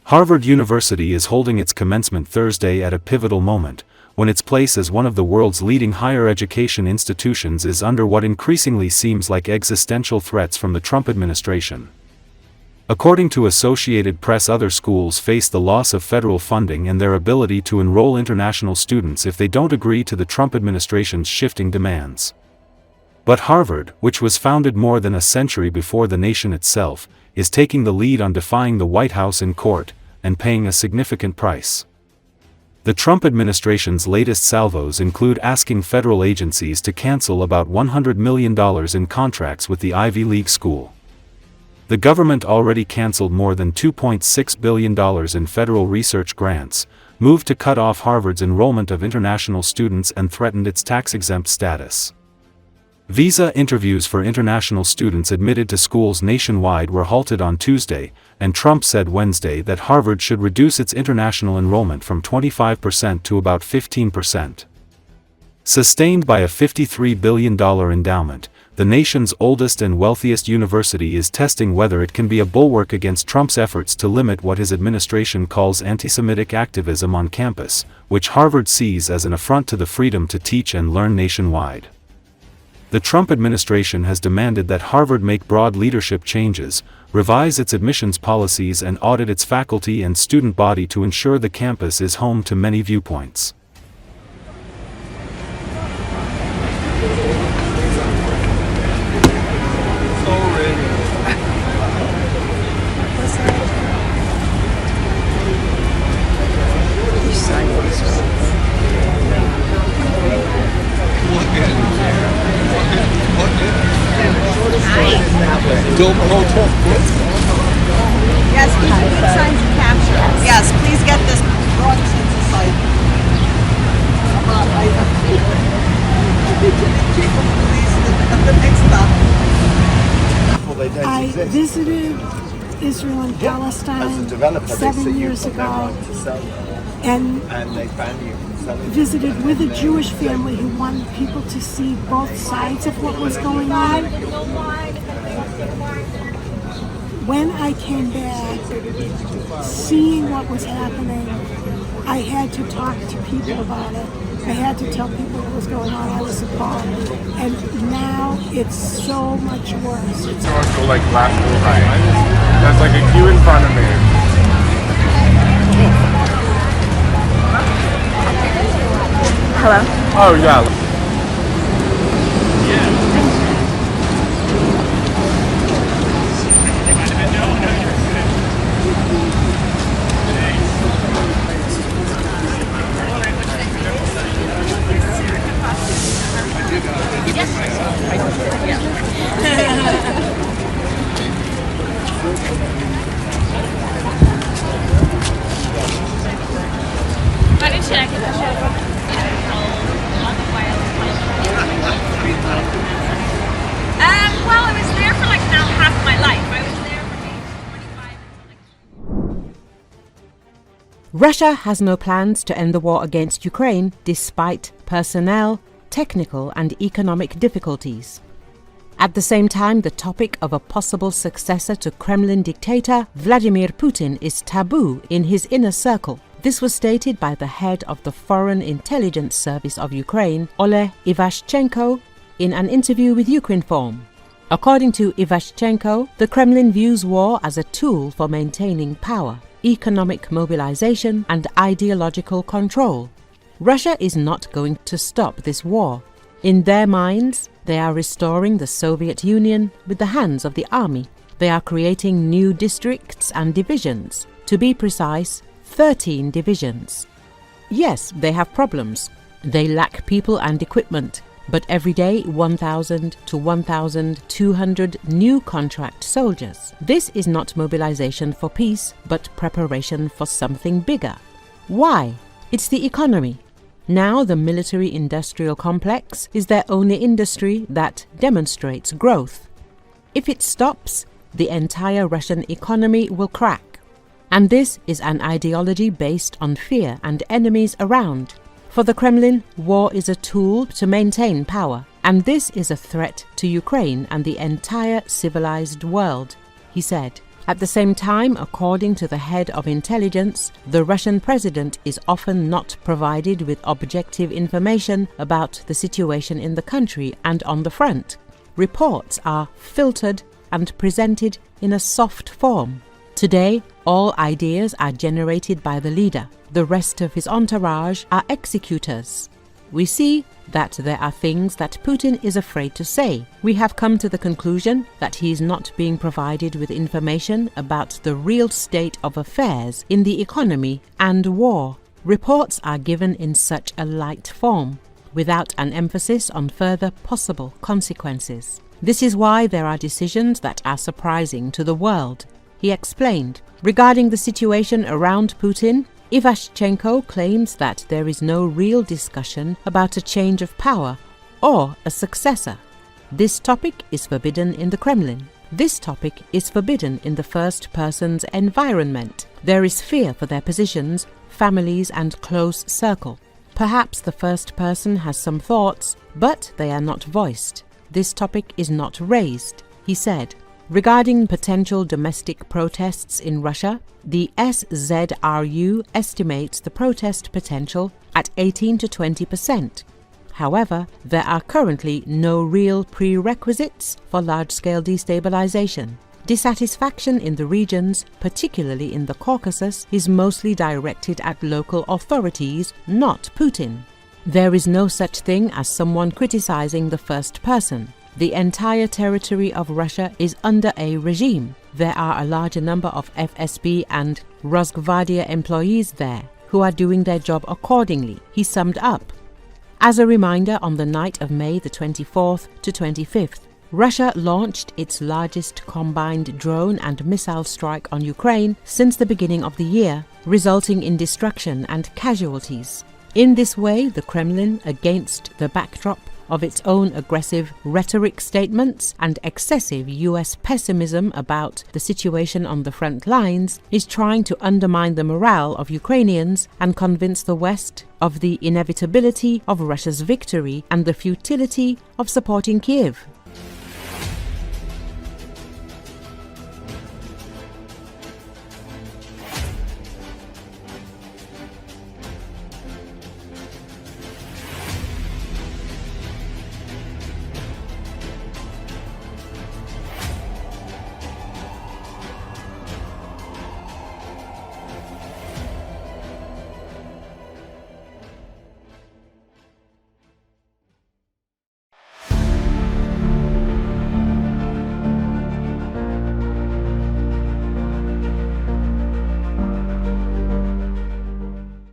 Harvard University is holding its commencement Thursday at a pivotal moment, when its place as one of the world's leading higher education institutions is under what increasingly seems like existential threats from the Trump administration. According to Associated Press, other schools face the loss of federal funding and their ability to enroll international students if they don't agree to the Trump administration's shifting demands. But Harvard, which was founded more than a century before the nation itself, is taking the lead on defying the White House in court, and paying a significant price. The Trump administration's latest salvos include asking federal agencies to cancel about $100 million in contracts with the Ivy League school. The government already canceled more than $2.6 billion in federal research grants, moved to cut off Harvard's enrollment of international students, and threatened its tax-exempt status. Visa interviews for international students admitted to schools nationwide were halted on Tuesday, and Trump said Wednesday that Harvard should reduce its international enrollment from 25% to about 15%. Sustained by a $53 billion endowment, the nation's oldest and wealthiest university is testing whether it can be a bulwark against Trump's efforts to limit what his administration calls anti-Semitic activism on campus, which Harvard sees as an affront to the freedom to teach and learn nationwide. The Trump administration has demanded that Harvard make broad leadership changes, revise its admissions policies, and audit its faculty and student body to ensure the campus is home to many viewpoints. Yes, please sign to capture. Yes, please get this brought to society. I visited Israel and Palestine 7 years ago and visited with a Jewish family who wanted people to see both sides of what was going on. When I came back, seeing what was happening, I had to talk to people about it. I had to tell people what was going on. I was appalled. And now it's so much worse. It's also like last night. There's like a queue in front of me. Hello? Oh yeah. Well, I was there for like now half my life. I was there from age 25 until like... Russia has no plans to end the war against Ukraine despite personnel, technical and economic difficulties. At the same time, the topic of a possible successor to Kremlin dictator Vladimir Putin is taboo in his inner circle. This was stated by the head of the Foreign Intelligence Service of Ukraine, Ole Ivashchenko, in an interview with Ukrinform. According to Ivashchenko, the Kremlin views war as a tool for maintaining power, economic mobilization and ideological control. Russia is not going to stop this war. In their minds, they are restoring the Soviet Union with the hands of the army. They are creating new districts and divisions. To be precise, 13 divisions. Yes, they have problems. They lack people and equipment, but every day 1,000 to 1,200 new contract soldiers. This is not mobilization for peace, but preparation for something bigger. Why? It's the economy. Now the military-industrial complex is their only industry that demonstrates growth. If it stops, the entire Russian economy will crack. And this is an ideology based on fear and enemies around. For the Kremlin, war is a tool to maintain power, and this is a threat to Ukraine and the entire civilized world, he said. At the same time, according to the head of intelligence, the Russian president is often not provided with objective information about the situation in the country and on the front. Reports are filtered and presented in a soft form. Today, all ideas are generated by the leader. The rest of his entourage are executors. We see that there are things that Putin is afraid to say. We have come to the conclusion that he is not being provided with information about the real state of affairs in the economy and war. Reports are given in such a light form, without an emphasis on further possible consequences. This is why there are decisions that are surprising to the world. He explained. Regarding the situation around Putin, Ivashchenko claims that there is no real discussion about a change of power or a successor. This topic is forbidden in the Kremlin. This topic is forbidden in the first person's environment. There is fear for their positions, families and close circle. Perhaps the first person has some thoughts, but they are not voiced. This topic is not raised, he said. Regarding potential domestic protests in Russia, the SZRU estimates the protest potential at 18 to 20%. However, there are currently no real prerequisites for large-scale destabilization. Dissatisfaction in the regions, particularly in the Caucasus, is mostly directed at local authorities, not Putin. There is no such thing as someone criticizing the first person. The entire territory of Russia is under a regime. There are a larger number of FSB and Rosgvardia employees there who are doing their job accordingly, he summed up. As a reminder, on the night of May the 24th to 25th, Russia launched its largest combined drone and missile strike on Ukraine since the beginning of the year, resulting in destruction and casualties. In this way, the Kremlin, against the backdrop of its own aggressive rhetoric statements and excessive US pessimism about the situation on the front lines, is trying to undermine the morale of Ukrainians and convince the West of the inevitability of Russia's victory and the futility of supporting Kiev.